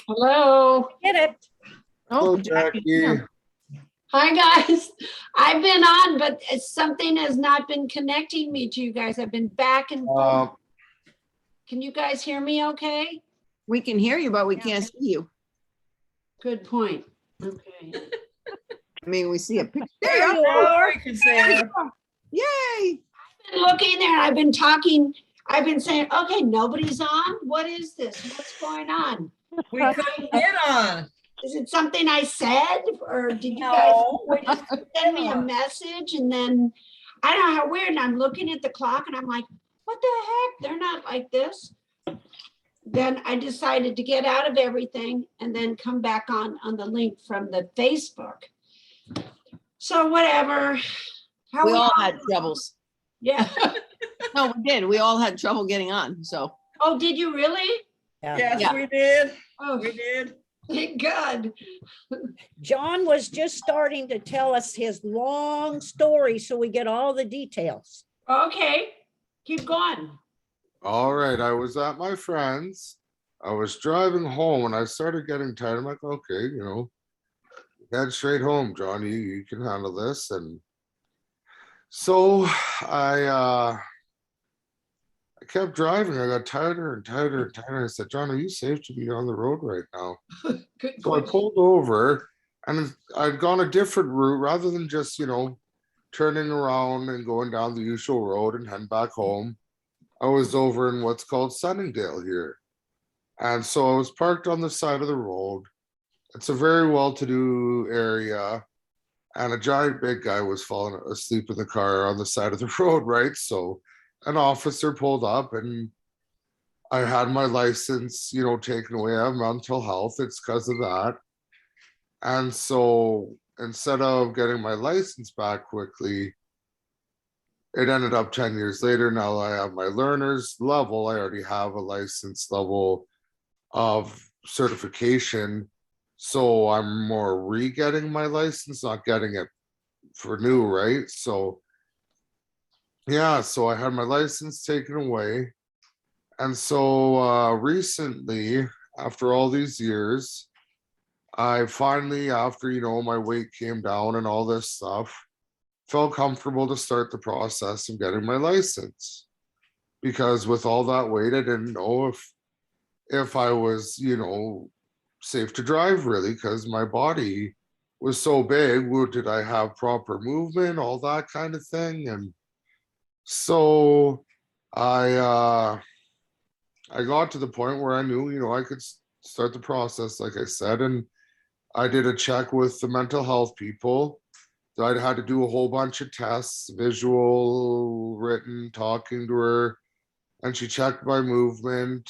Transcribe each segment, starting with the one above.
Hello. Get it. Hello, Oh, Jackie. Jackie. Hi, guys. I've been on, but something has not been connecting me to you guys. I've been back and forth. Can you guys hear me okay? We can hear you, but we can't see you. Good point. Okay. I mean, we see a picture. There you Oh, are. I can say it. Yay! I've been looking there. I've been talking. I've been saying, okay, nobody's on. What is this? What's going on? We couldn't get on. Is it something I said? Or did you guys No. send me a message? And then I don't know how weird. And I'm looking at the clock and I'm like, what the heck? They're not like this. Then I decided to get out of everything and then come back on the link from the Facebook. So whatever. How We all are- had troubles. Yeah. No, we did. We all had trouble getting on. So Oh, did you really? Yes, Yeah. we did. Oh, We did. thank God. John was just starting to tell us his long story, so we get all the details. Okay, keep going. All right, I was at my friend's. I was driving home and I started getting tired. I'm like, okay, head straight home, John. You can handle this. And so I kept driving. I got tighter and tighter and tighter. I said, John, are you safe to be on the road right now? Good So I question. pulled over and I'd gone a different route rather than just, turning around and going down the usual road and heading back home. I was over in what's called Sunningdale here. And so I was parked on the side of the road. It's a very well-to-do area. And a giant big guy was falling asleep in the car on the side of the road, right? So an officer pulled up and I had my license, taken away. I have mental health. It's because of that. And so instead of getting my license back quickly, it ended up 10 years later. Now I have my learner's level. I already have a license level of certification. So I'm more re-getting my license, not getting it for new, right? So yeah, so I had my license taken away. And so recently, after all these years, I finally, after, my weight came down and all this stuff, felt comfortable to start the process of getting my license. Because with all that weight, I didn't know if I was, safe to drive really, because my body was so big. Did I have proper movement, all that kind of thing? And so I got to the point where I knew, I could start the process, like I said, and I did a check with the mental health people. So I'd had to do a whole bunch of tests, visual, written, talking to her, and she checked my movement.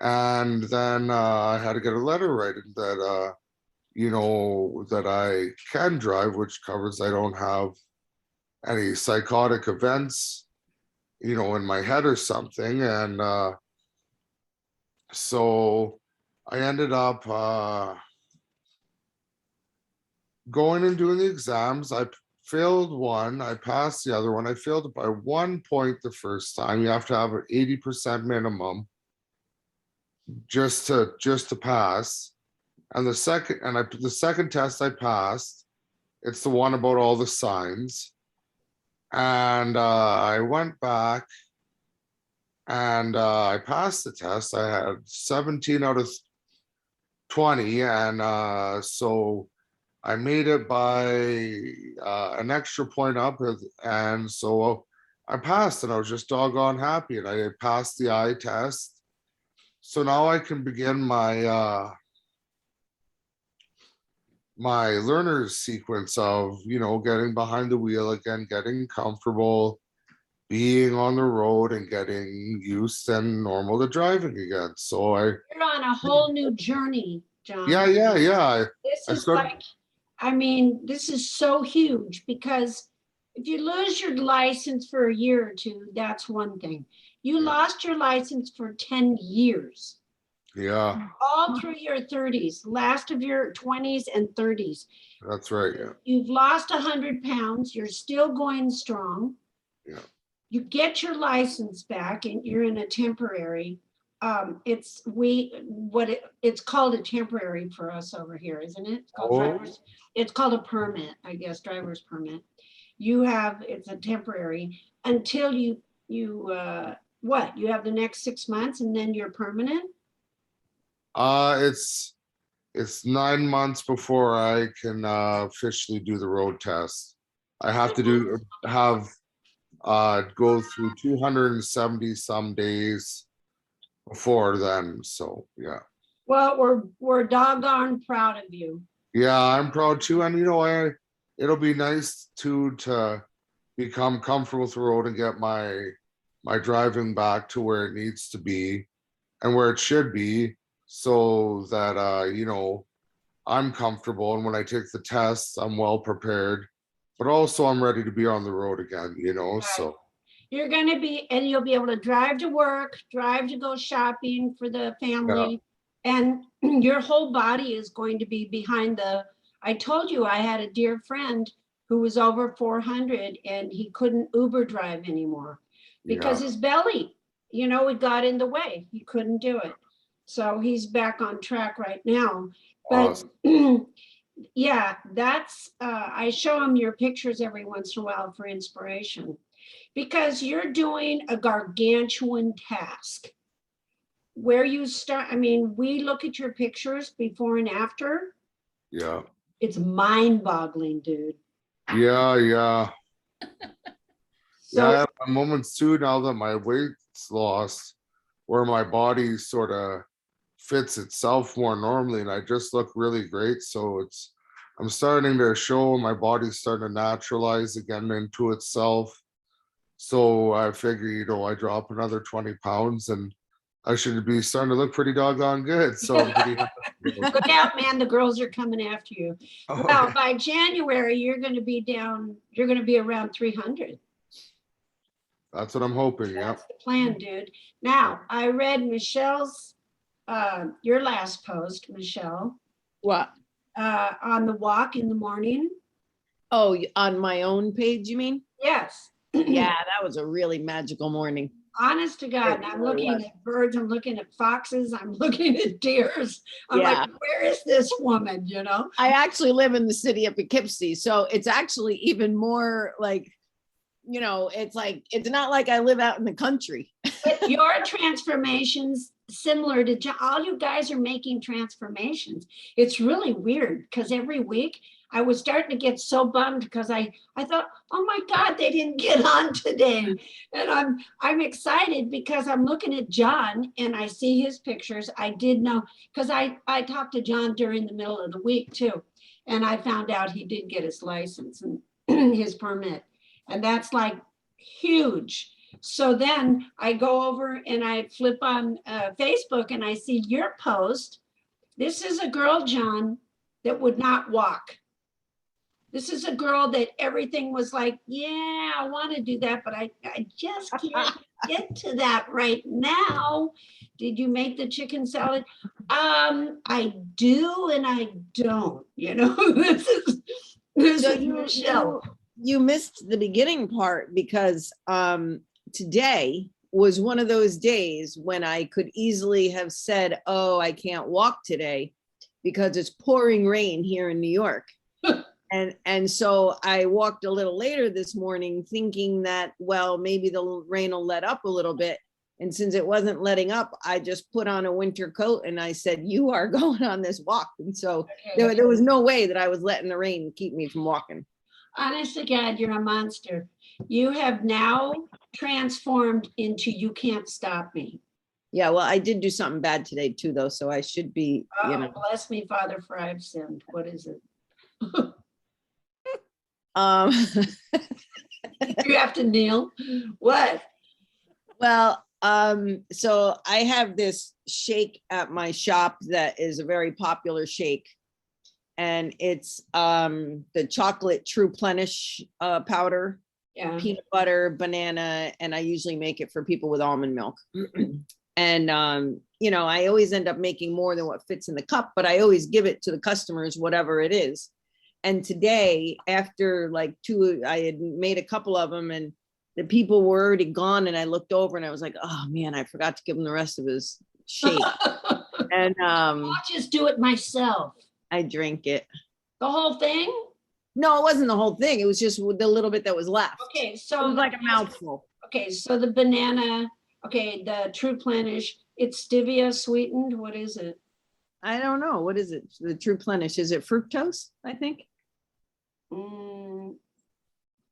And then I had to get a letter written that, that I can drive, which covers I don't have any psychotic events, in my head or something. And so I ended up going and doing the exams. I failed one, I passed the other one. I failed it by 1 point the first time. You have to have an 80% minimum just to pass. And the second test I passed, it's the one about all the signs. And I went back and I passed the test. I had 17 out of 20. And so I made it by an extra point up. And so I passed and I was just doggone happy. And I passed the eye test. So now I can begin my learner's sequence of, getting behind the wheel again, getting comfortable, being on the road and getting used and normal to driving again. So You're on a whole new journey, John. yeah. This I is started- this is so huge because if you lose your license for a year or two, that's one thing. You lost your license for 10 years. Yeah, All through your 30s, last of your 20s and 30s. that's right. Yeah. You've lost 100 pounds. You're still going strong. Yeah. You get your license back and you're in a temporary. it's called a temporary for us over here, isn't it? It's called Oh. it's called a permit, I guess, driver's permit. It's a temporary until you have the next 6 months and then you're permanent? It's 9 months before I can officially do the road test. I have to go through 270 some days before then, so yeah. Well, we're doggone proud of you. Yeah, I'm proud too, and it'll be nice to become comfortable with the road and get my driving back to where it needs to be and where it should be, so that I'm comfortable, and when I take the tests, I'm well prepared, but also I'm ready to be on the road again, so. You're gonna be, and you'll be able to drive to work, drive to go shopping for the family. And your whole body is going to be behind I told you I had a dear friend who was over 400 and he couldn't Uber drive anymore because his belly, it got in the way. He couldn't do it. So he's back on track right now. But yeah, I show him your pictures every once in a while for inspiration, because you're doing a gargantuan task. Where you start, we look at your pictures before and after. Yeah. It's mind-boggling, dude. Yeah. So, I have moments too now that my weight's lost, where my body sort of fits itself more normally, and I just look really great. So I'm starting to show my body's starting to naturalize again into itself. So I figure, I drop another 20 pounds and I should be starting to look pretty doggone good. So look out, man, the girls are coming after you. Well, by January, you're going to be around 300. That's what I'm hoping. Yeah. That's the plan, dude. Now, I read Michelle's, your last post, Michelle. What? On the walk in the morning. Oh, on my own page, you mean? Yes. Yeah, that was a really magical morning. Honest to God, and I'm looking at birds, I'm looking at foxes, I'm looking at deers. I'm like, where is this woman, I actually live in the city of Poughkeepsie, so it's actually even more like, it's not like I live out in the country. But your transformations, similar to all you guys are making transformations. It's really weird because every week I was starting to get so bummed because I thought, oh my God, they didn't get on today. And I'm excited because I'm looking at John and I see his pictures. I did know, because I talked to John during the middle of the week too. And I found out he did get his license and his permit. And that's like huge. So then I go over and I flip on Facebook and I see your post. This is a girl, John, that would not walk. This is a girl that everything was like, yeah, I want to do that, but I just can't get to that right now. Did you make the chicken salad? I do and I don't, this is Michelle. You missed the beginning part because today was one of those days when I could easily have said, oh, I can't walk today because it's pouring rain here in New York. And so I walked a little later this morning thinking that, well, maybe the rain will let up a little bit. And since it wasn't letting up, I just put on a winter coat and I said, you are going on this walk. And so there was no way that I was letting the rain keep me from walking. Honest to God, you're a monster. You have now transformed into you can't stop me. Yeah, well, I did do something bad today too, though. So I should be, Bless me, Father, for I've sinned. What is it? You have to kneel. What? Well, so I have this shake at my shop that is a very popular shake. And it's the chocolate True Plenish powder, peanut butter, banana, and I usually make it for people with almond milk. And, I always end up making more than what fits in the cup, but I always give it to the customers, whatever it is. And today, after I had made a couple of them and the people were already gone, and I looked over and I was like, oh man, I forgot to give him the rest of his shake. And I'll just do it myself. I drank it. The whole thing? No, it wasn't the whole thing. It was just the little bit that was left. Okay, It so. was like a mouthful. Okay, so the banana, okay, the True Plenish, it's stevia sweetened, what is it? I don't know. What is it? The True Plenish. Is it fructose? I think. Mm,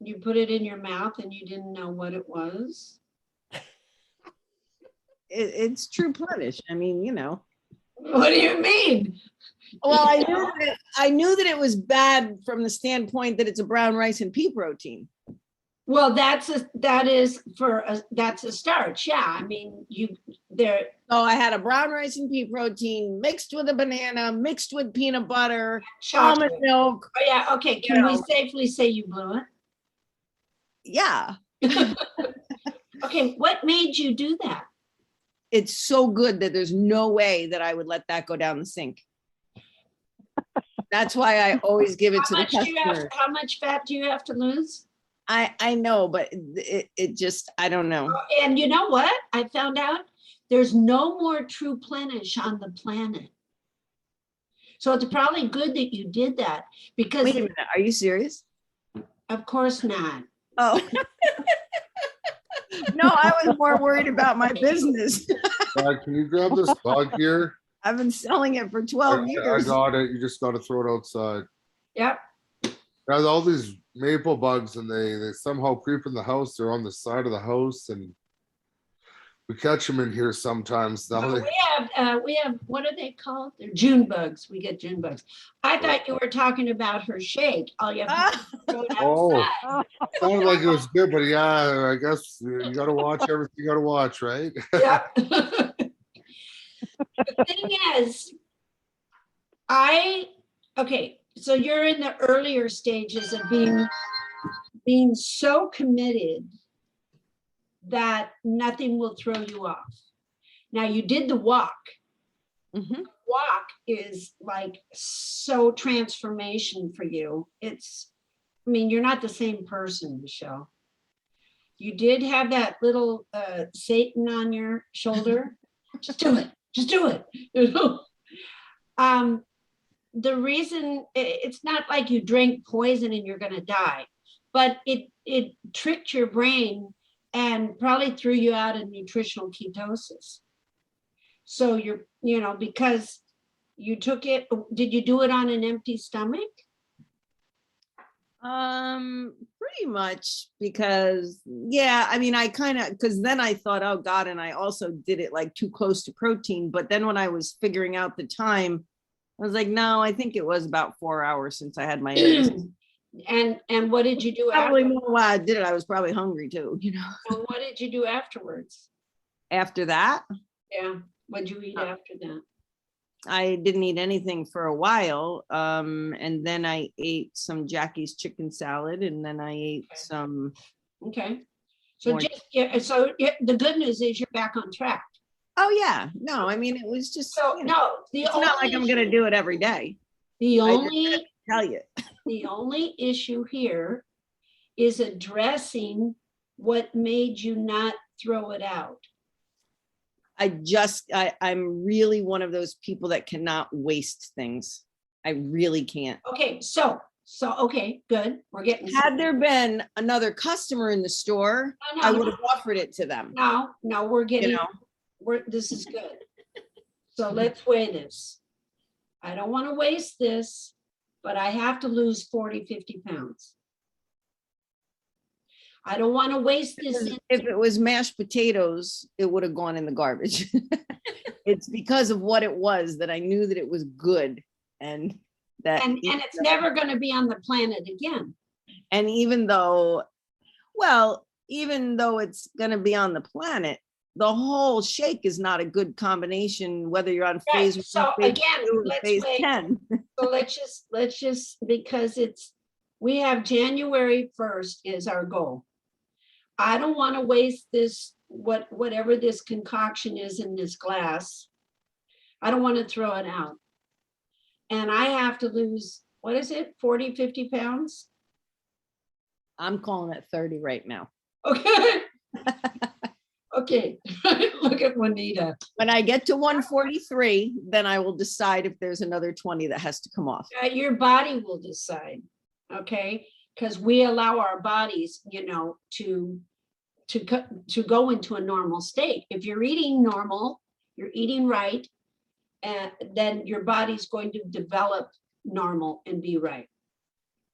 You put it in your mouth and you didn't know what it was? It's True Plenish. I mean, you know. What do you mean? Well, I knew that it was bad from the standpoint that it's a brown rice and pea protein. Well, that's a starch, yeah, I mean, So I had a brown rice and pea protein mixed with a banana, mixed with peanut butter, almond chocolate. milk. Oh, yeah, okay, can we safely say you blew Yeah, it? Okay, what made you do that? it's so good that there's no way that I would let that go down the sink. That's why I always give it to the customer. How much fat do you have to lose? I know, but it just, I don't know. And you know what? I found out there's no more True Plenish on the planet. So it's probably good that you did that because Wait a minute, are you serious? of course not. Oh. No, I was more worried about my business. Can you grab this bug here? I've been selling it for 12 I years. got it. You just got to throw it outside. Yep. There's all these maple bugs and they somehow creep in the house. They're on the side of the house and we catch them in here sometimes. Now they, We have, what are they called? They're June bugs. We get June bugs. I thought you were talking about her shake. All you have to do is throw it Oh. outside. sounded like it was good, but yeah, I guess you got to watch everything you got to watch, right? Yep. The thing is, okay, so you're in the earlier stages of being so committed that nothing will throw you off. Now, you did the walk. Mhm. Walk is like so transformation for you. I mean, you're not the same person, Michelle. You did have that little Satan on your shoulder. Just do it. Just do it. You know? The reason it's not like you drank poison and you're going to die, but it tricked your brain and probably threw you out of nutritional ketosis. So because you took it, did you do it on an empty stomach? Pretty much because, yeah, I mean, I kind of, because then I thought, oh God, and I also did it like too close to protein. But then when I was figuring out the time, I was like, no, I think it was about 4 hours since I had my eggs. And what did you do Probably after? more while I did it. I was probably hungry too, And what did you do afterwards? After that, Yeah, what'd you eat after that? I didn't eat anything for a while. And then I ate some Jackie's chicken salad and then I ate Okay. some, Okay. So More- the good news is you're back on track. oh yeah, no, I mean, it was just, So no, it's not like I'm gonna do it every day, The I just only tell you. The only issue here is addressing what made you not throw it out. I'm really one of those people that cannot waste things. I really can't. Okay, so okay, good. We're getting. Had there been another customer in the store, I would have offered it to them, No, we're you getting, know? this is good. So let's weigh this. I don't want to waste this, but I have to lose 40, 50 pounds. I don't want to waste this. If it was mashed potatoes, it would have gone in the garbage. It's because of what it was that I knew that it was good and that. And it's never going to be on the planet again. And even though it's gonna be on the planet, the whole shake is not a good combination, whether you're on Right, phase one, so phase again, 2, or let's phase wait. 10. So let's just, because we have January 1st is our goal. I don't want to waste this, whatever this concoction is in this glass. I don't want to throw it out. And I have to lose, what is it, 40, 50 pounds? I'm calling it 30 right now. Okay. Okay, look at Juanita. When I get to 143, then I will decide if there's another 20 that has to come off. Your body will decide, okay? Because we allow our bodies, to go into a normal state. If you're eating normal, you're eating right, and then your body's going to develop normal and be right.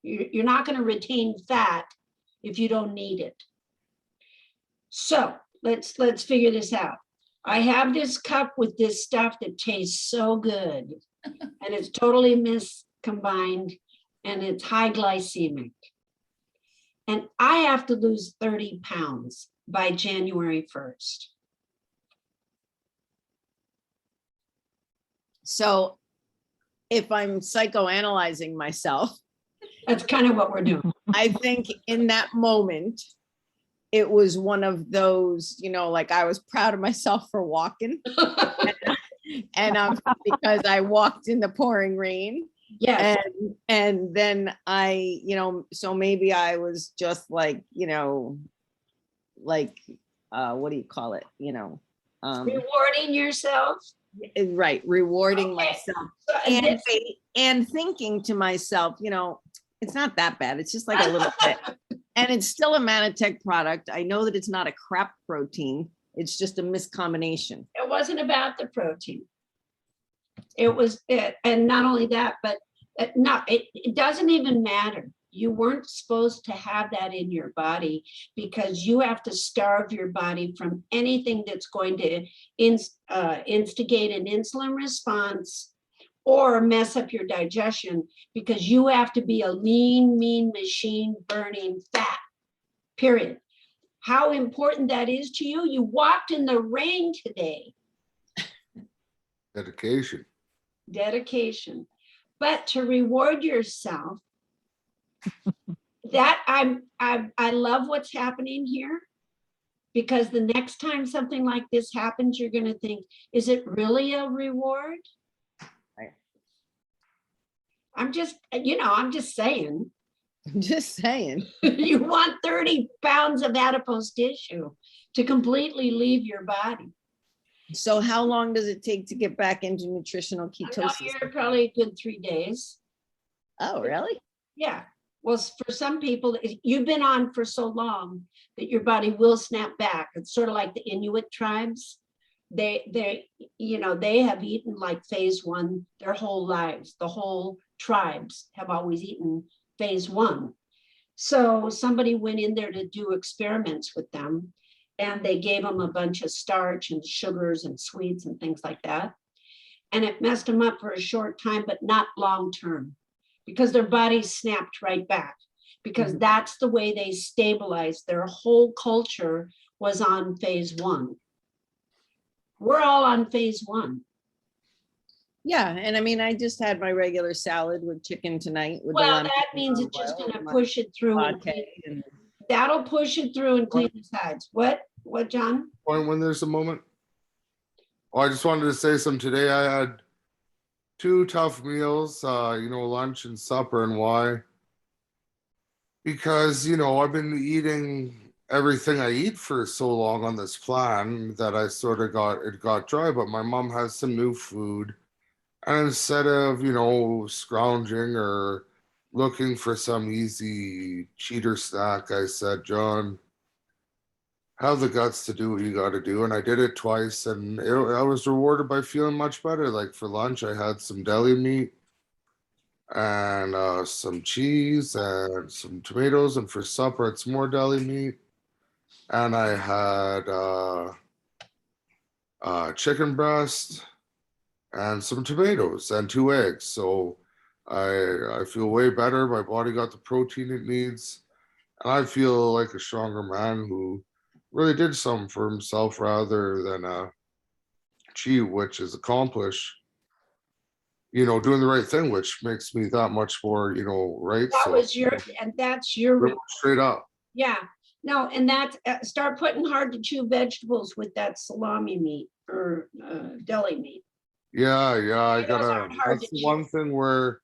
You're not going to retain fat if you don't need it. So let's figure this out. I have this cup with this stuff that tastes so good, and it's totally miscombined, and it's high glycemic. And I have to lose 30 pounds by January 1st. So if I'm psychoanalyzing myself, That's kind of what we're doing. I think in that moment, it was one of those, like I was proud of myself for walking and because I walked in the pouring rain. Yes, And then I, so maybe I was just like, what do you call it? rewarding yourself. Right, rewarding Okay. myself So and this- and thinking to myself, it's not that bad. It's just like a little bit. And it's still a Manatech product. I know that it's not a crap protein. It's just a miscombination. It wasn't about the protein. It was, and not only that, but no, it doesn't even matter. You weren't supposed to have that in your body because you have to starve your body from anything that's going to instigate an insulin response or mess up your digestion, because you have to be a lean, mean machine burning fat, period. How important that is to you. You walked in the rain today. Dedication. Dedication. But to reward yourself, that I love what's happening here, because the next time something like this happens, you're going to think, is it really a reward? Right. I'm just saying. I'm just saying. You want 30 pounds of adipose tissue to completely leave your body. So how long does it take to get back into nutritional I know ketosis? you're probably a good 3 days. Oh, really? Yeah. Well, for some people, you've been on for so long that your body will snap back. It's sort of like the Inuit tribes. They have eaten like phase 1 their whole lives. The whole tribes have always eaten phase 1. So somebody went in there to do experiments with them, and they gave them a bunch of starch and sugars and sweets and things like that. And it messed them up for a short time, but not long term, because their bodies snapped right back, because that's the way they stabilized. Their whole culture was on phase 1. We're all on phase 1. Yeah, and I mean, I just had my regular salad with chicken tonight. With the Well, lemon that means and it's just olive gonna oil, push it through. my And clean- latte, and That'll push it through and clean the sides. What, John? When there's a moment. Oh, I just wanted to say some today. I had 2 tough meals, lunch and supper. And why? Because, I've been eating everything I eat for so long on this plan that I sort of got dry, but my mom has some new food. And instead of, scrounging or looking for some easy cheater snack, I said, John, have the guts to do what you got to do. And I did it twice, and I was rewarded by feeling much better. Like for lunch, I had some deli meat and some cheese and some tomatoes. And for supper, it's more deli meat. And I had chicken breast and some tomatoes and 2 eggs. So I feel way better. My body got the protein it needs. And I feel like a stronger man who really did something for himself rather than cheat, which is accomplish, doing the right thing, which makes me that much more, right. That So was that's your, straight up. yeah. No, and that's, start putting hard to chew vegetables with that salami meat or deli meat. Yeah, I Tomatoes gotta, aren't hard that's to the chew. one thing where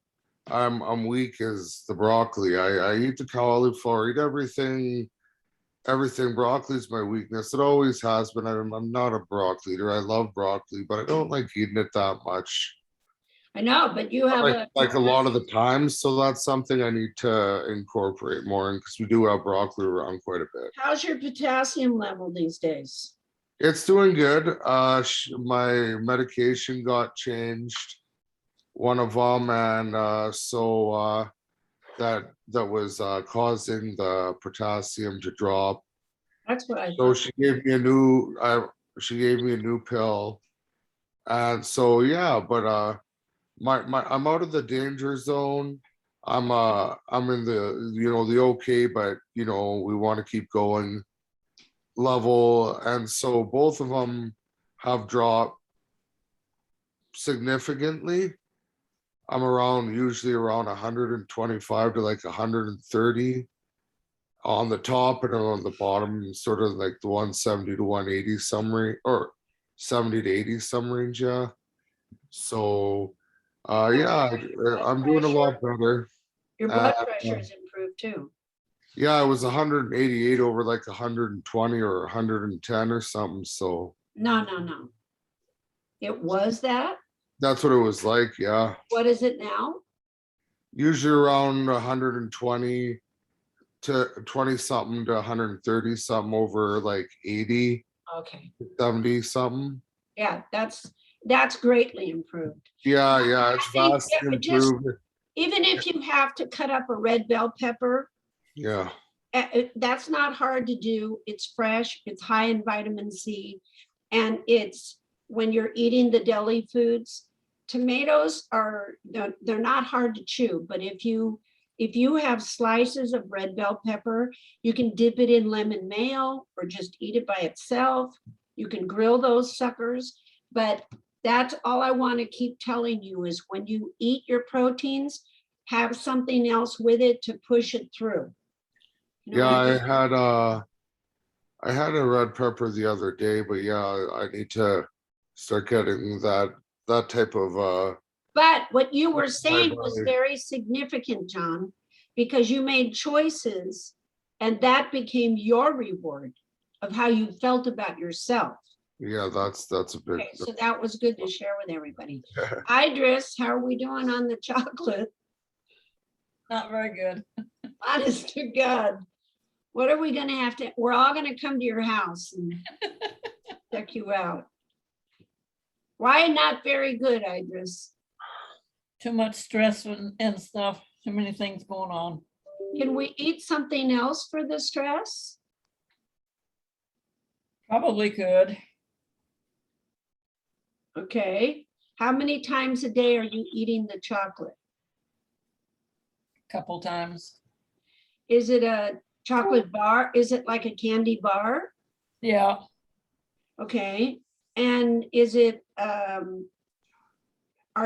I'm weak is the broccoli. I eat the cauliflower, eat everything everything. Broccoli's my weakness. It always has been. I'm not a broccoli eater. I love broccoli, but I don't like eating it that much. I know, but you have Like a lot of the times, so that's something I need to incorporate more in because we do have broccoli around quite a bit. How's your potassium level these days? It's doing good. My medication got changed, one of them, and so that was causing the potassium to drop. That's what I So thought. she gave me a new pill, and so yeah, but I'm out of the danger zone. I'm in the the okay, but we want to keep going level, and so both of them have dropped significantly. I'm usually around 125 to like 130 on the top, and on the bottom sort of like the 170 to 180 some range, or 70 to 80 some range. Yeah, so yeah, I'm doing a lot better. Your blood uh, pressure has improved too. Yeah, it was 188 over like 120 or 110 or something. So No. It was that? that's what it was like. Yeah, What is it now? usually around 120 to 20 something to 130 something over like 80, Okay, 70 something. yeah, that's greatly improved. Yeah, it's I think vastly it just- improved. Even if you have to cut up a red bell pepper, Yeah, that's not hard to do. It's fresh, it's high in vitamin C. And it's, when you're eating the deli foods, tomatoes they're not hard to chew, but if you have slices of red bell pepper, you can dip it in lemon mayo or just eat it by itself. You can grill those suckers, but that's all I want to keep telling you is when you eat your proteins, have something else with it to push it through. yeah, I had a red pepper the other day, but yeah, I need to start getting that type of But what you were That's my saying was body. very significant, John, because you made choices and that became your reward of how you felt about yourself. yeah, that's a big Okay, so that was good to share with everybody. Idris, how are we doing on the chocolate? Not very good. Honest to God. What are we gonna have to, we're all gonna come to your house and check you out. Why not very good, Idris? Too much stress and stuff, too many things going on. Can we eat something else for the stress? Probably could. Okay, how many times a day are you eating the chocolate? Couple times. Is it a chocolate bar? Is it like a candy bar? Yeah, Okay, and is it, are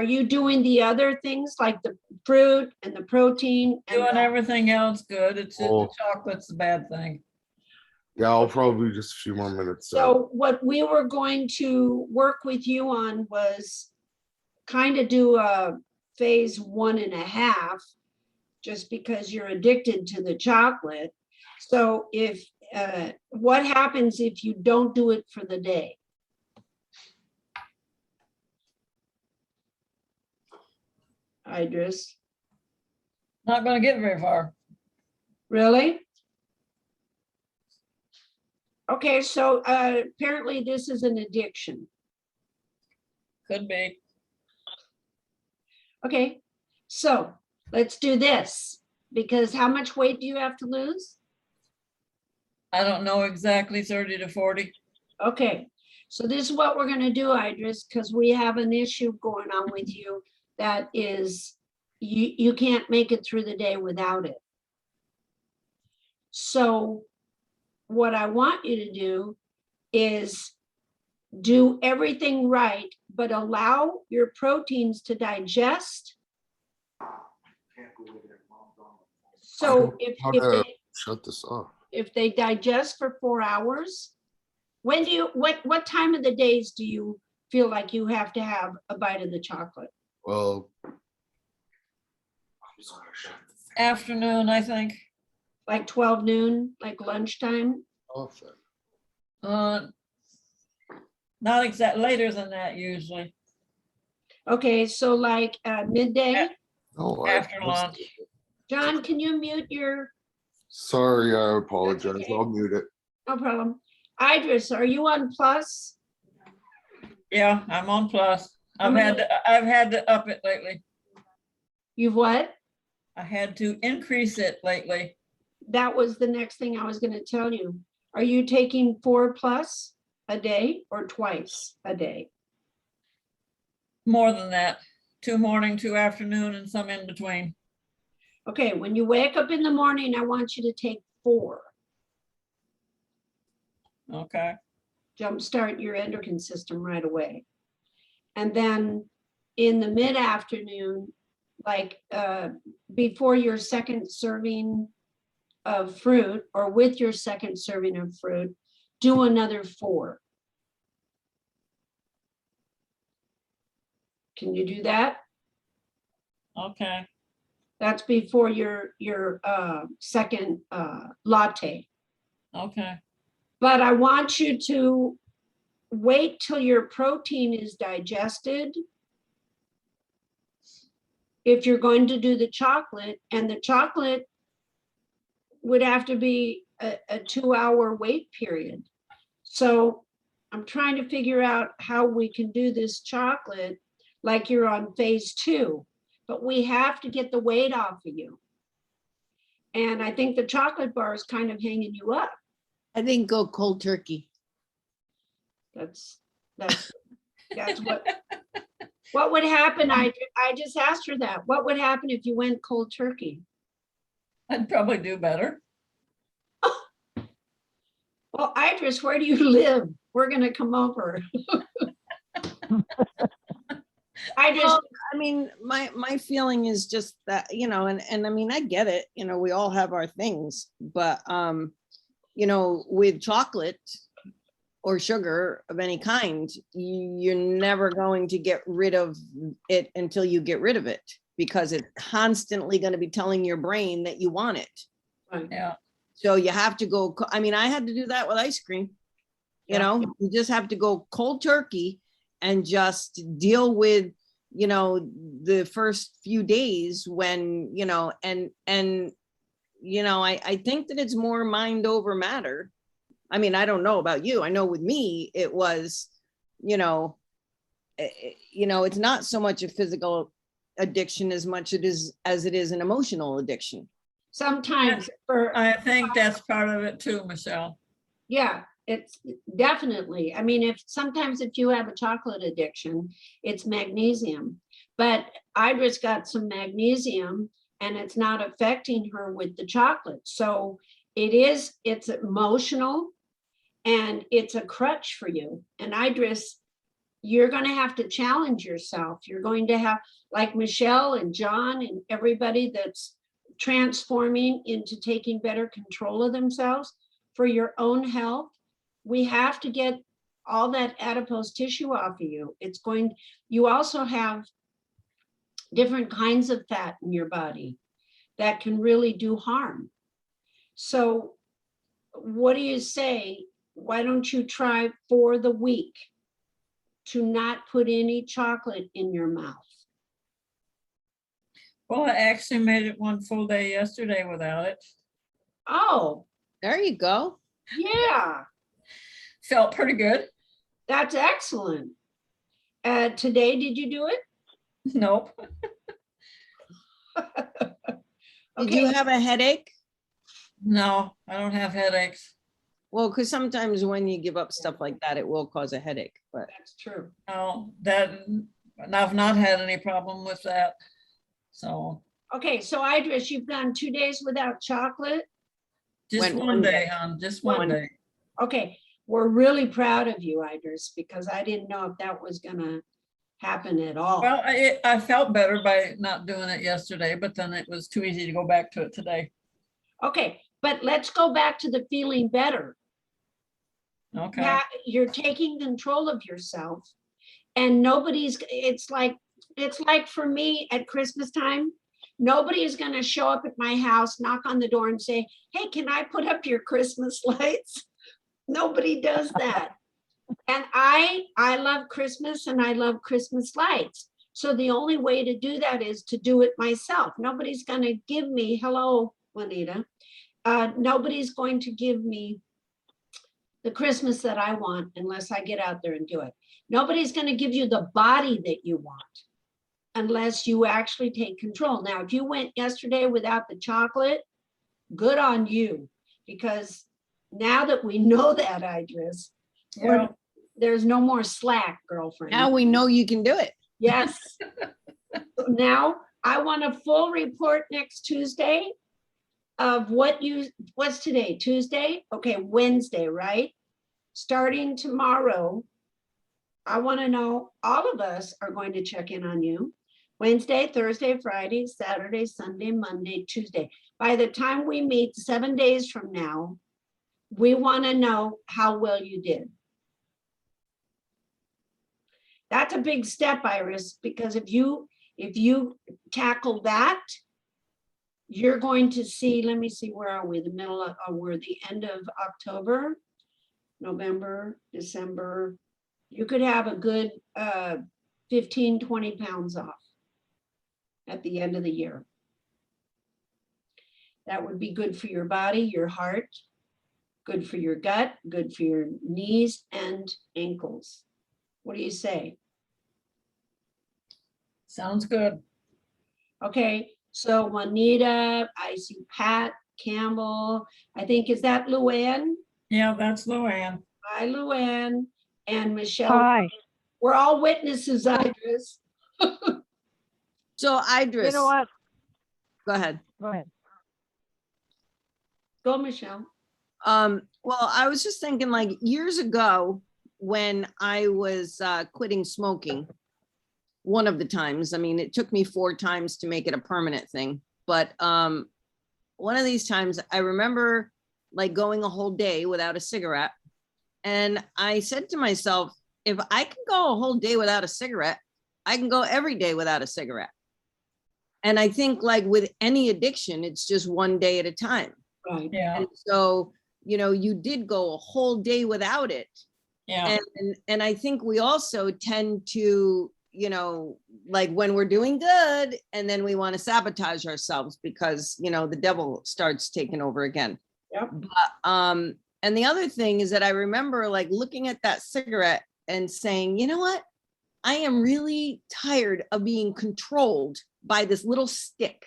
you doing the other things like the fruit and the protein? and doing the- everything else good. It's just the Oh. chocolate's the bad thing. Yeah, I'll probably just a few more minutes. So what we were going to work with you on was kind of do a phase 1.5, just because you're addicted to the chocolate. So if, what happens if you don't do it for the day? Idris, Not gonna get very far. really? Okay, so apparently this is an addiction. Could be. Okay, so let's do this, because how much weight do you have to lose? I don't know exactly, 30 to 40. Okay, so this is what we're gonna do, Idris, because we have an issue going on with you that is, you can't make it through the day without it. So what I want you to do is do everything right, but allow your proteins to digest. So How if to they, shut this off. if they digest for 4 hours, when do you, what time of the days do you feel like you have to have a bite of the chocolate? Well, Afternoon, I think. Like 12 noon, like lunchtime? Often. Uh, Not exact, later than that usually, Okay, so like midday? No, I- after lunch. John, can you mute your, Sorry, I apologize. okay. I'll mute it. no problem. Idris, are you on plus? Yeah, I'm on plus. How I've many- I've had to up it lately. You've what? I had to increase it lately. That was the next thing I was gonna tell you. Are you taking 4+ a day or twice a day? More than that, 2 morning, 2 afternoon, and some in between. Okay, when you wake up in the morning, I want you to take 4. Okay, Jumpstart your endocrine system right away. And then in the mid-afternoon, like before your second serving of fruit or with your second serving of fruit, do another 4. Can you do that? okay, That's before your second latte. okay, But I want you to wait till your protein is digested. If you're going to do the chocolate, and the chocolate would have to be a 2-hour wait period. So I'm trying to figure out how we can do this chocolate like you're on phase 2, but we have to get the weight off of you. And I think the chocolate bar is kind of hanging you up. I think go cold turkey. That's what would happen? I just asked her that. What would happen if you went cold turkey? I'd probably do better. Well, Idris, where do you live? We're gonna come over. Idris, Well, I mean, my feeling is just that, you know, and I mean, I get it, you know, we all have our things, but you know, with chocolate or sugar of any kind, you're never going to get rid of it until you get rid of it, because it's constantly going to be telling your brain that you want it. Yeah, So you have to go, I mean, I had to do that with ice cream. You Yeah. know, you just have to go cold turkey and just deal with, you know, the first few days when, you know, and, you know, I think that it's more mind over matter. I mean, I don't know about you. I know with me, it was, you know, it's not so much a physical addiction as much as it is an emotional addiction. sometimes for, I think that's part of it too, Michelle. yeah, it's definitely, I mean, sometimes if you have a chocolate addiction, it's magnesium. But Iris got some magnesium and it's not affecting her with the chocolate. So it's emotional and it's a crutch for you. And Idris, you're going to have to challenge yourself. You're going to have, like Michelle and John and everybody that's transforming into taking better control of themselves for your own health. We have to get all that adipose tissue off of you. You also have different kinds of fat in your body that can really do harm. So what do you say? Why don't you try for the week to not put any chocolate in your mouth? Well, I actually made it 1 full day yesterday without it. Oh, There you go. yeah, Felt pretty good. that's excellent. Today, did you do it? Nope. Did you Okay. have a headache? No, I don't have headaches. Well, because sometimes when you give up stuff like that, it will cause a headache, but That's true. No, I've not had any problem with that. So Okay, so Idris, you've gone 2 days without chocolate. just Went one one day, day. hon, just one One- day. Okay, we're really proud of you, Idris, because I didn't know if that was gonna happen at all. Well, I felt better by not doing it yesterday, but then it was too easy to go back to it today. Okay, but let's go back to the feeling better. Okay, Now, you're taking control of yourself and it's like for me at Christmas time, Nobody is gonna show up at my house, knock on the door and say, hey, can I put up your Christmas lights? Nobody does that. And I love Christmas and I love Christmas lights. So the only way to do that is to do it myself. Nobody's gonna give me, hello, Juanita. Nobody's going to give me the Christmas that I want unless I get out there and do it. Nobody's gonna give you the body that you want unless you actually take control. Now, if you went yesterday without the chocolate, good on you. Because now that we know that, Idris, Yeah. there's no more slack, girlfriend. Now we know you can do it. Yes. Now, I want a full report next Tuesday of what's today, Tuesday? Okay, Wednesday, right? Starting tomorrow, I want to know, all of us are going to check in on you. Wednesday, Thursday, Friday, Saturday, Sunday, Monday, Tuesday. By the time we meet 7 days from now, we want to know how well you did. That's a big step, Iris, because if you tackle that, you're going to see, let me see, where are we? The middle of, we're the end of October, November, December. You could have a good 15, 20 pounds off at the end of the year. That would be good for your body, your heart, good for your gut, good for your knees and ankles. What do you say? Sounds good. Okay, so Juanita, I see Pat Campbell, I think, is that Luann? Yeah, that's Luann. Hi, Luann, and Michelle. Hi. We're all witnesses, Idris. So Idris, You know what? go ahead. Go ahead. Go, Michelle. Well, I was just thinking, like, years ago when I was quitting smoking, one of the times, I mean, it took me 4 times to make it a permanent thing, but one of these times I remember like going a whole day without a cigarette. And I said to myself, if I can go a whole day without a cigarette, I can go every day without a cigarette. And I think, like with any addiction, it's just one day at a time. Right. Yeah, And so, you know, you did go a whole day without it. yeah, And I think we also tend to, you know, like when we're doing good and then we want to sabotage ourselves because, you know, the devil starts taking over again. Yep. But, and the other thing is that I remember like looking at that cigarette and saying, you know what? I am really tired of being controlled by this little stick.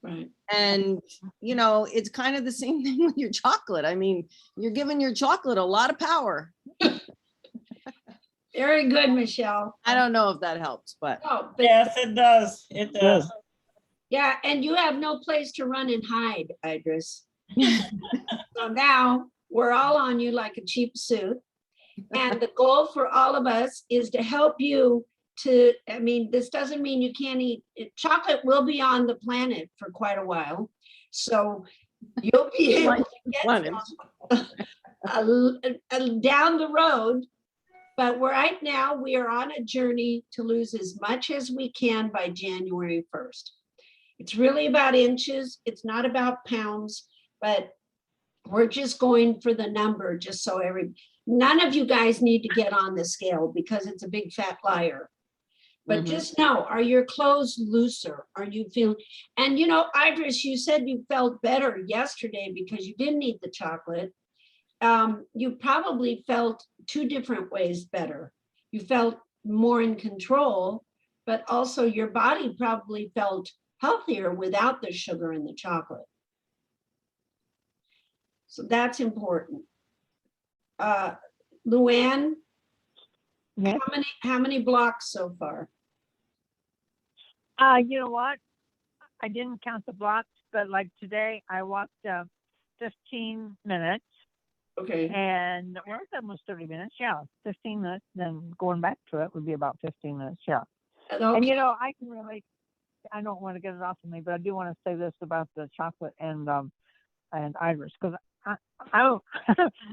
Right. And, you know, it's kind of the same thing with your chocolate. I mean, you're giving your chocolate a lot of power. Very good, Michelle. I don't know if that helps, but Oh, but yes, it does. It does. yeah, and you have no place to run and hide, Idris. So now we're all on you like a cheap suit. And the goal for all of us is to help you to, I mean, this doesn't mean you can't eat, chocolate will be on the planet for quite a while. So you'll be able to get some, down the road. But right now we are on a journey to lose as much as we can by January 1st. It's really about inches. It's not about pounds, but we're just going for the number, just so none of you guys need to get on the scale because it's a big fat liar. But Mhm. just know, are your clothes looser? Are you feeling, and you know, Idris, you said you felt better yesterday because you didn't eat the chocolate. You probably felt 2 different ways better. You felt more in control, but also your body probably felt healthier without the sugar and the chocolate. So that's important. Luann, Yes. how many blocks so far? You know what? I didn't count the blocks, but like today I walked 15 minutes Okay. and well, it's almost 30 minutes. Yeah, 15 minutes. Then going back to it would be about 15 minutes. Yeah. And you know, I can relate. I don't want to get it off of me, but I do want to say this about the chocolate and Iris, because I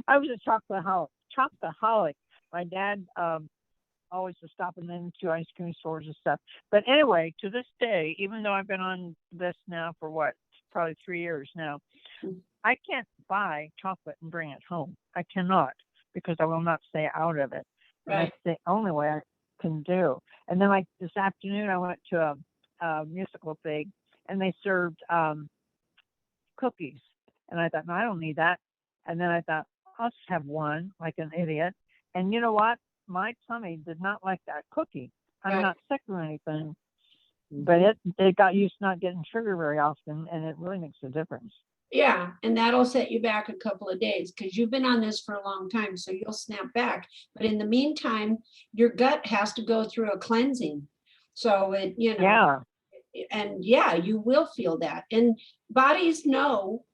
I was a chocolate-holic. My dad always was stopping into ice cream stores and stuff. But anyway, to this day, even though I've been on this now for what, probably 3 years now, I can't buy chocolate and bring it home. I cannot, because I will not stay out of it. And Right. that's the only way I can do. And then like this afternoon, I went to a musical thing and they served cookies. And I thought, no, I don't need that. And then I thought, I'll just have one like an idiot. And you know what? My tummy did not like that cookie. I'm Right. not sick or anything, but it got used to not getting sugar very often, and it really makes a difference. Yeah, and that'll set you back a couple of days because you've been on this for a long time, so you'll snap back. But in the meantime, your gut has to go through a cleansing. So it, Yeah. and yeah, you will feel that. And bodies know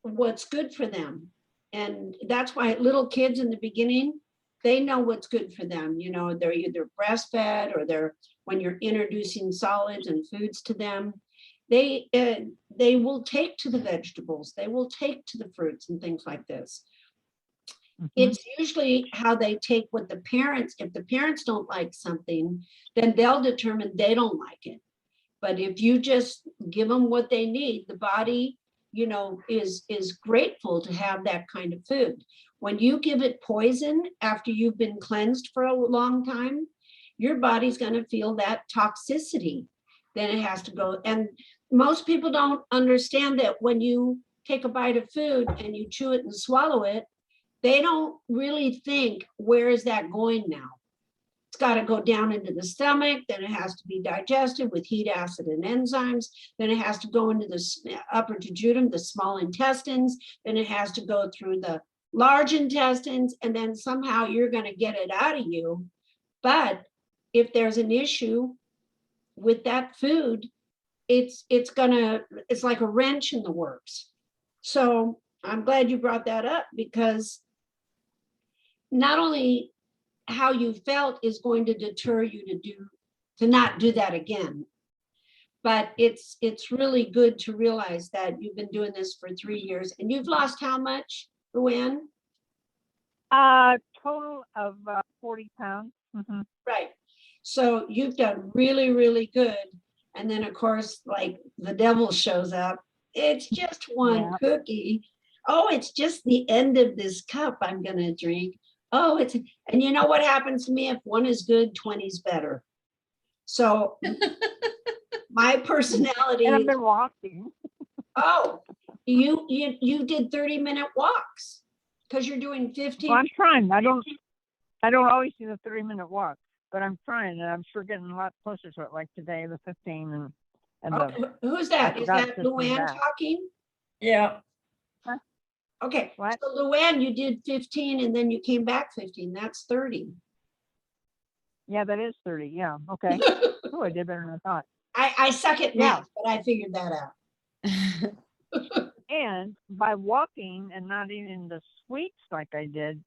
what's good for them. And that's why little kids in the beginning, they know what's good for them. They're either breastfed or when you're introducing solids and foods to them, they will take to the vegetables, they will take to the fruits and things like this. Mhm. It's usually how they take what if the parents don't like something, then they'll determine they don't like it. But if you just give them what they need, the body, is grateful to have that kind of food. When you give it poison after you've been cleansed for a long time, your body's going to feel that toxicity. Then it has to go. And most people don't understand that when you take a bite of food and you chew it and swallow it, they don't really think, where is that going now? It's got to go down into the stomach, then it has to be digested with heat, acid, and enzymes. Then it has to go into the upper jejunum, the small intestines. Then it has to go through the large intestines, and then somehow you're going to get it out of you. But if there's an issue with that food, it's like a wrench in the works. So I'm glad you brought that up, because not only how you felt is going to deter you to not do that again. But it's really good to realize that you've been doing this for 3 years and you've lost how much, Luann? Total of 40 pounds. Mm-hmm. Right. So you've done really, really good. And then of course, like the devil shows up. It's just one cookie. Oh, it's just the end of this cup I'm going to drink. Oh, and you know what happens to me? If one is good, 20's better. So my personality. And I've been walking. Oh, you did 30-minute walks because you're doing 15. Well, I'm trying. I don't always do the 30-minute walk, but I'm trying, and I'm sure getting a lot closer to it. Like today, the 15 and the. Who's that? I Is forgot that to do Luann that. talking? Yeah, Okay, What? so Luann, you did 15 and then you came back 15. That's 30. Yeah, that is 30. Yeah. Okay. Oh, I did better than I thought. I suck at Yeah. math, but I figured that out. And by walking and not eating the sweets like I did,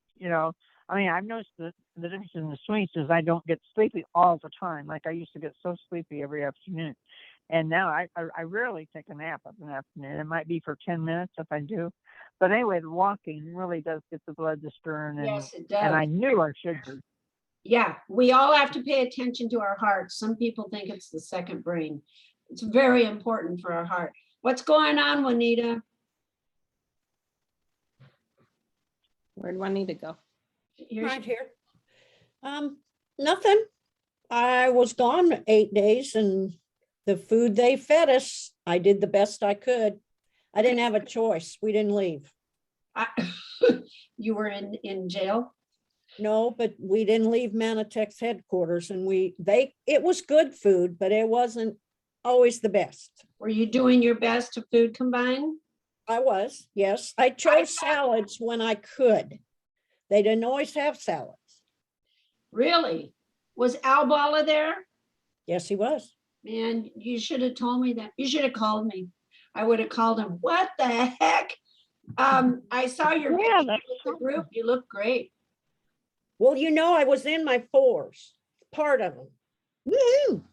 I've noticed the difference in the sweets is I don't get sleepy all the time. Like I used to get so sleepy every afternoon. And now I rarely take a nap of an afternoon. It might be for 10 minutes if I do. But anyway, the walking really does get the blood to stirring. Yes, it does. And I knew I should be. Yeah, we all have to pay attention to our hearts. Some people think it's the second brain. It's very important for our heart. What's going on, Juanita? Where'd Juanita go? Here's- Right here. Nothing. I was gone 8 days and the food they fed us, I did the best I could. I didn't have a choice. We didn't leave. You were in jail? No, but we didn't leave Manitex headquarters and it was good food, but it wasn't always the best. Were you doing your best to food combine? I was, yes. I chose salads when I could. They didn't always have salads. Really? Was Al Bala there? Yes, he was. Man, you should have told me that. You should have called me. I would have called him. What the heck? I saw your Yeah, picture that's with the group. You look great. Well, I was in my 4s, part of them. Woohoo!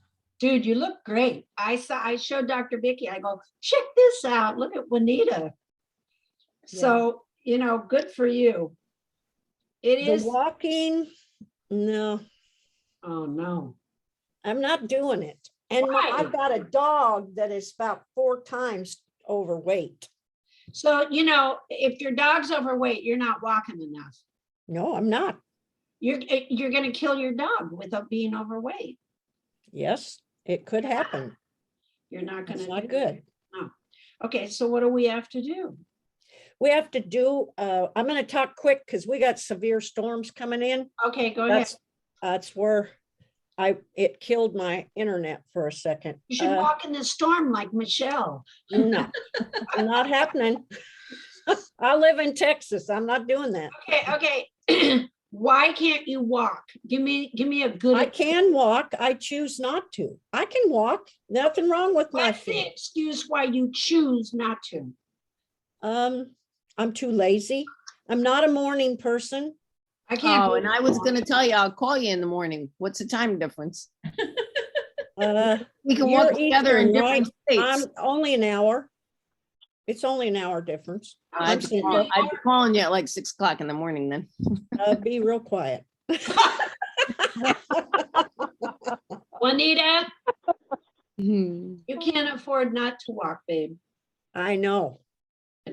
Dude, you look great. I showed Dr. Vicky, I go, check this out. Look at Juanita. So, good for you. It The is. walking, no. Oh, no. I'm not doing it. And I've got a dog that is about 4 times overweight. So, you know, if your dog's overweight, you're not walking enough. No, I'm not. You're gonna kill your dog without being overweight. Yes, it could happen. You're not gonna. It's not do good. it. No. Okay, so what do we have to do? We have to do, I'm gonna talk quick because we got severe storms coming in. Okay, go ahead. That's where it killed my internet for a second. You should walk in the storm like Michelle. No, not happening. I live in Texas. I'm not doing that. Okay. Why can't you walk? Give me a good. I can walk. I choose not to. I can walk. Nothing wrong with my What's the feet. excuse why you choose not to? I'm too lazy. I'm not a morning person. I can't. Oh, and I was gonna tell you, I'll call you in the morning. What's the time difference? We can You're walk together in Eastern, different I'm states. only an hour. It's only an hour difference. I'd be calling you at like 6 o'clock in the morning then. Be real quiet. Juanita, Hmm. you can't afford not to walk, babe. I know.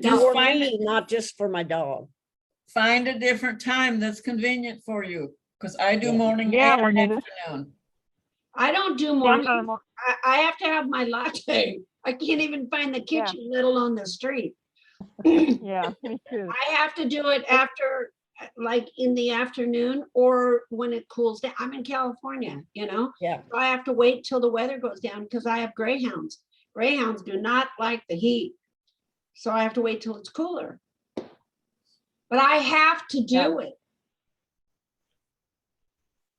Now, For find me, not just for my dog. Find a different time that's convenient for you, because I do Yeah. morning Yeah, and Juanita. afternoon. I don't do Yeah, morning. I'm not- I have to have my latte. I can't even find the Yeah. kitchen, let alone the street. yeah, me too. I have to do it after, like in the afternoon or when it cools down. I'm in California, you know? Yeah. So I have to wait till the weather goes down because I have greyhounds. Greyhounds do not like the heat. So I have to wait till it's cooler. But I have to do it.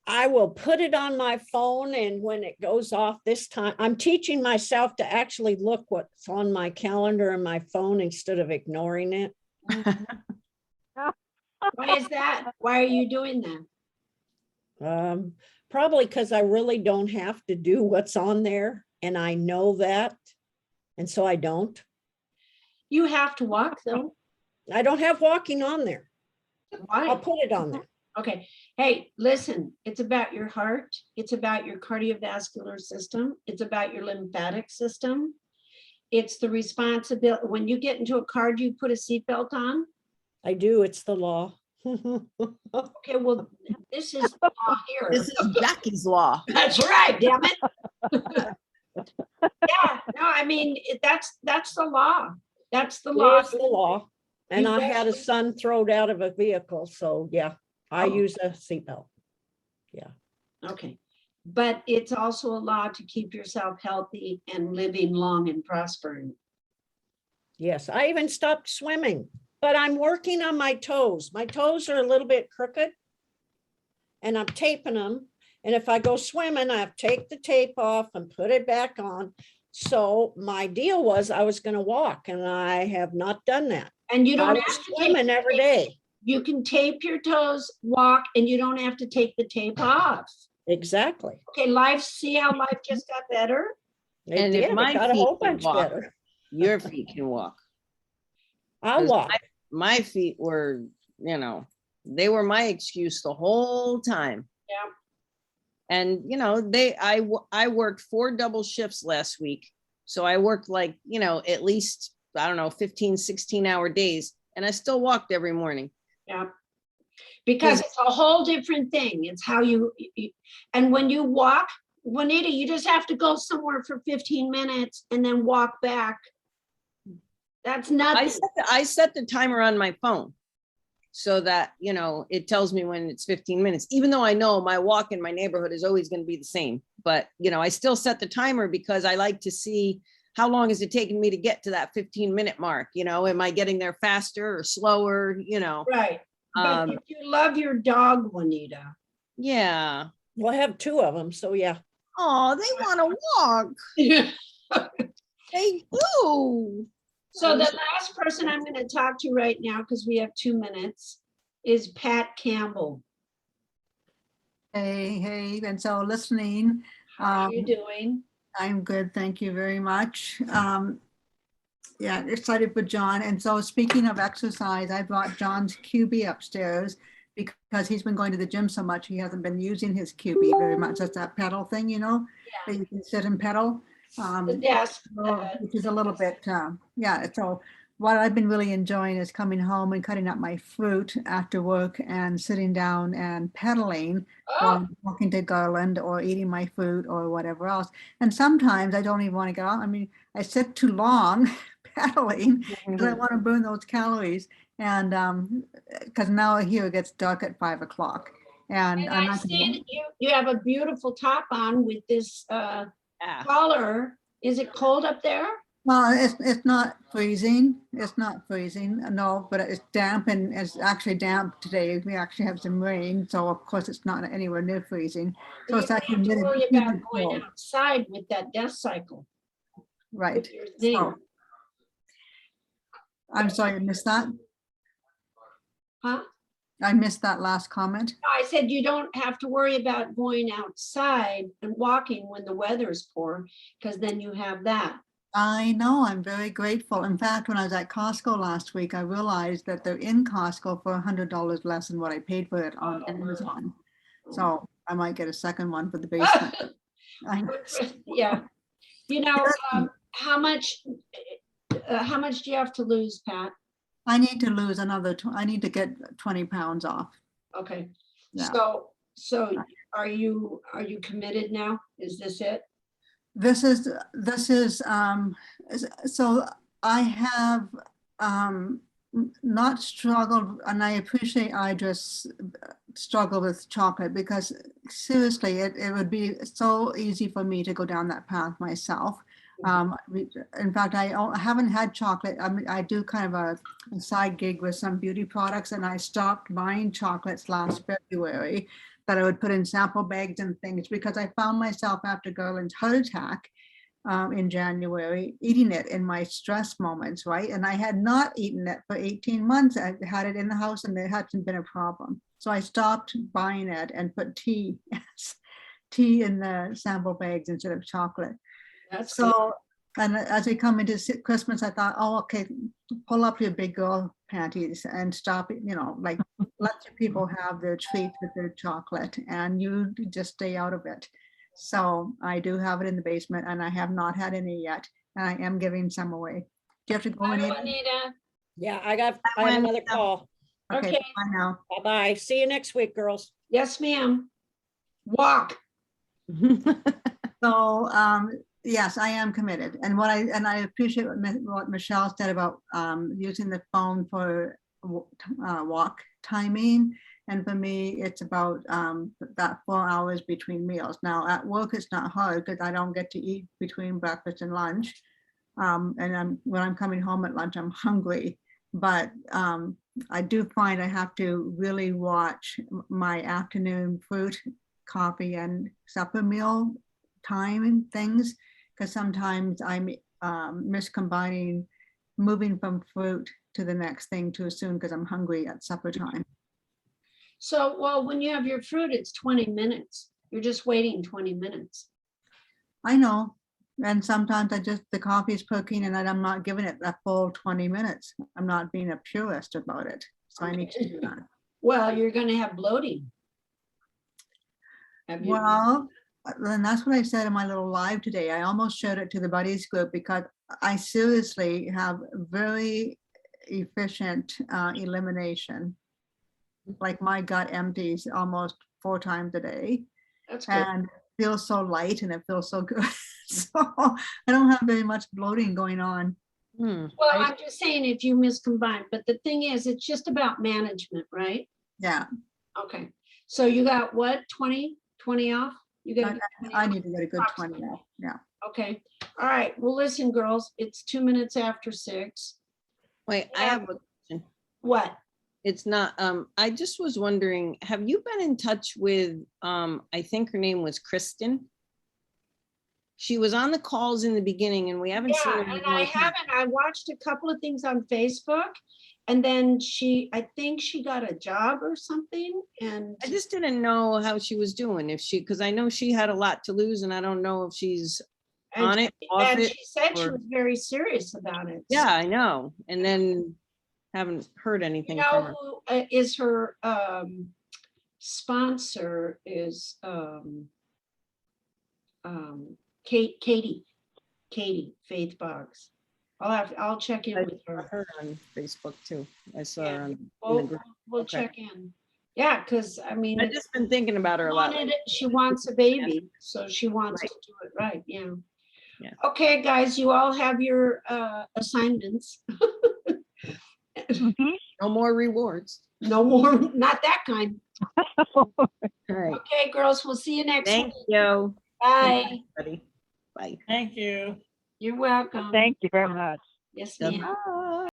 I will put it on my phone, and when it goes off this time, I'm teaching myself to actually look what's on my calendar and my phone instead of ignoring it. Why is that? Why are you doing that? Probably because I really don't have to do what's on there, and I know that. And so I don't. You have to walk though. I don't have walking on there. I'll Why? put it on there. Okay. Hey, listen, it's about your heart. It's about your cardiovascular system. It's about your lymphatic system. It's the responsibility. When you get into a car, do you put a seatbelt on? I do. It's the law. Okay, well, this is the law here. This is Jackie's law. That's right, damn it. Yeah, no, I mean, that's the law. That's the law. It's the law. And You I had a guys- son thrown out of a vehicle, so yeah, I Oh. use a seatbelt. Okay, but it's also a law to keep yourself healthy and living long and prospering. Yes, I even stopped swimming, but I'm working on my toes. My toes are a little bit crooked. And I'm taping them. And if I go swimming, I have to take the tape off and put it back on. So my deal was I was going to walk, and I have not done that. And you I don't was have to swimming take, every day. you can tape your toes, walk, and you don't have to take the tape off. Exactly. Okay, see how life just got better? It And if did. It my got a feet whole can bunch walk, better. Your feet can walk. I'll 'Cause walk. My feet were, they were my excuse the whole time. Yeah. And, I worked 4 double shifts last week. So I worked like, at least, I don't know, 15, 16-hour days. And I still walked every morning. Yeah. Because it's a whole different thing. It's how and when you walk, Juanita, you just have to go somewhere for 15 minutes and then walk back. That's nothing. I set the timer on my phone so that, it tells me when it's 15 minutes, even though I know my walk in my neighborhood is always going to be the same. But, I still set the timer because I like to see how long is it taking me to get to that 15-minute mark? Am I getting there faster or slower? Right. But if you love your dog, Juanita. Yeah. Well, I have 2 of them. So yeah. Oh, they want to walk. They do. So the last person I'm going to talk to right now, because we have 2 minutes, is Pat Campbell. Hey, and so listening, How are you doing? I'm good, thank you very much. Yeah, excited for John. And so speaking of exercise, I brought John's QB upstairs because he's been going to the gym so much, he hasn't been using his QB very much. That's that pedal thing, you know, that you can sit and pedal. The desk. Which is a little bit, yeah, so what I've been really enjoying is coming home and cutting up my fruit after work and sitting down and pedaling, while Oh, I'm talking to Garland or eating my fruit or whatever else. And sometimes I don't even want to get out. I mean, I sit too long pedaling because I want to burn those calories. And because now here it gets dark at 5 o'clock. And and I'm I not gonna- see you have a beautiful top on with this collar. Is it cold up there? Well, it's not freezing. It's not freezing, no, but it's damp and it's actually damp today. We actually have some rain, so of course it's not anywhere near freezing. So You it's don't actually have to humid- worry about humid going cold, outside with that death cycle. right? With your thing. So, I'm sorry, I missed that. Huh? I missed that last comment. No, I said you don't have to worry about going outside and walking when the weather's poor, because then you have that. I know, I'm very grateful. In fact, when I was at Costco last week, I realized that they're in Costco for $100 less than what I paid for it on Amazon. So I might get a second one for the basement. I- Yeah. You know, how much do you have to lose, Pat? I need to lose another, I need to get 20 pounds off. Okay, Yeah. so are you committed now? Is this it? This is, so I have not struggled, and I appreciate Idra's struggle with chocolate, because seriously, it would be so easy for me to go down that path myself. In fact, I haven't had chocolate. I do kind of a side gig with some beauty products, and I stopped buying chocolates last February that I would put in sample bags and things, because I found myself after Garland's heart attack in January, eating it in my stress moments, right? And I had not eaten it for 18 months. I had it in the house and there hadn't been a problem. So I stopped buying it and put tea in the sample bags instead of chocolate. That's good. So, and as we come into Christmas, I thought, oh, okay, pull up your big girl panties and stop it, you know, like let your people have their treat with their chocolate and you just stay out of it. So I do have it in the basement and I have not had any yet. And I am giving some away. Do you have to go Bye, in? Juanita. Yeah, I have another call. Okay, Okay. bye now. Bye-bye. See you next week, girls. Yes, ma'am. Walk. So, yes, I am committed. And I appreciate what Michelle said about using the phone for walk timing. And for me, it's about that 4 hours between meals. Now at work, it's not hard because I don't get to eat between breakfast and lunch. And when I'm coming home at lunch, I'm hungry. But I do find I have to really watch my afternoon fruit, coffee, and supper meal time and things, because sometimes I'm miscombining moving from fruit to the next thing too soon because I'm hungry at supper time. So, well, when you have your fruit, it's 20 minutes. You're just waiting 20 minutes. I know. And sometimes the coffee is cooking and I'm not giving it that full 20 minutes. I'm not being a purist about it. So I need to do that. Well, you're gonna have bloating. Have you- Well, then that's what I said in my little live today. I almost showed it to the buddies group because I seriously have very efficient elimination. Like my gut empties almost 4 times a day That's good. and feels so light and it feels so good. So I don't have very much bloating going on. Hmm. Well, I'm just saying if you miscombine, but the thing is, it's just about management, right? Yeah, Okay, so you got what, 20 off? You got, I need to get a good 20 off. Yeah. okay, all right, well, listen, girls, it's 2 minutes after 6. Wait, I have a question. What? It's not, I just was wondering, have you been in touch with, I think her name was Kristen? She was on the calls in the beginning and we haven't seen Yeah, her. in and a I long time. haven't, I watched a couple of things on Facebook, and then I think she got a job or something, and I just didn't know how she was doing, if she, because I know she had a lot to lose and I don't know if she's on it, off and it. she said she or- was very serious about it. Yeah, I know. And then Haven't heard You anything know from her. who is her sponsor is Katie Faith Boggs. I'll check in I with saw her. her on Facebook too. I saw Yeah, her on. in the We'll, group. we'll Okay. check in. Yeah, because I mean, I've just been thinking about her a lot. she wants a baby, so she wants to do it right, yeah. Yeah. Okay, guys, you all have your assignments. Mhm. No more rewards. No more, not that kind. All right. Okay, girls, we'll see you next week. Thank you. Bye. Buddy. Bye. Thank you. You're welcome. Thank you very much. Yes, ma'am. Goodbye.